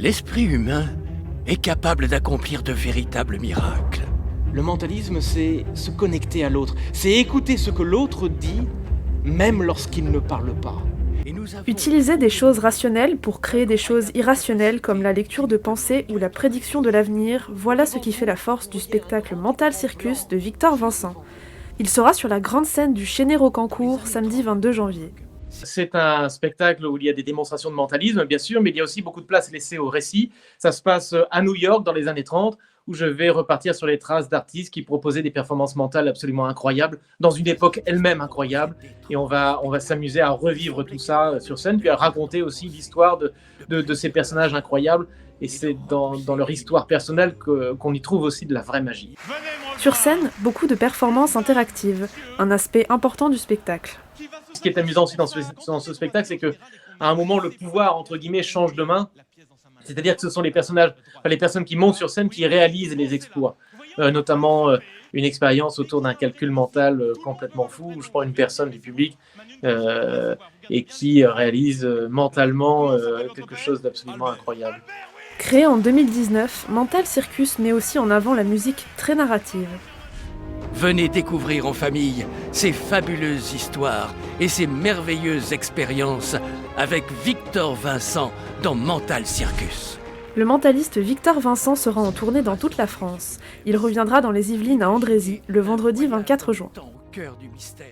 L'esprit humain est capable d'accomplir de véritables miracles. Le mentalisme, c'est se connecter à l'autre. C'est écouter ce que l'autre dit, même lorsqu'il ne parle pas. Et nous avons... Utiliser des choses rationnelles pour créer des choses irrationnelles comme la lecture de pensée ou la prédiction de l'avenir, voilà ce qui fait la force du spectacle Mental Circus de Victor Vincent. Il sera sur la grande scène du Chénet Rocancourt samedi 22 janvier. C'est un spectacle où il y a des démonstrations de mentalisme, bien sûr, mais il y a aussi beaucoup de place laissée au récit. Ça se passe à New York dans les années 30, où je vais repartir sur les traces d'artistes qui proposaient des performances mentales absolument incroyables, dans une époque elle-même incroyable. Et on va s'amuser à revivre tout ça sur scène, puis à raconter aussi l'histoire de ces personnages incroyables. Et c'est dans leur histoire personnelle qu'on y trouve aussi de la vraie magie. Sur scène, beaucoup de performances interactives, un aspect important du spectacle. Ce qui est amusant aussi dans ce spectacle, c'est qu'à un moment, le pouvoir, entre guillemets, change de main. C'est-à-dire que ce sont les personnes qui montent sur scène qui réalisent les exploits. Notamment une expérience autour d'un calcul mental complètement fou, où je prends une personne du public et qui réalise mentalement quelque chose d'absolument incroyable. Créé en 2019, Mental Circus met aussi en avant la musique très narrative. Venez découvrir en famille ces fabuleuses histoires et ces merveilleuses expériences avec Victor Vincent dans Mental Circus. Le mentaliste Victor Vincent sera en tournée dans toute la France. Il reviendra dans les Yvelines à Andrézy le vendredi 24 juin. Au cœur du mystère.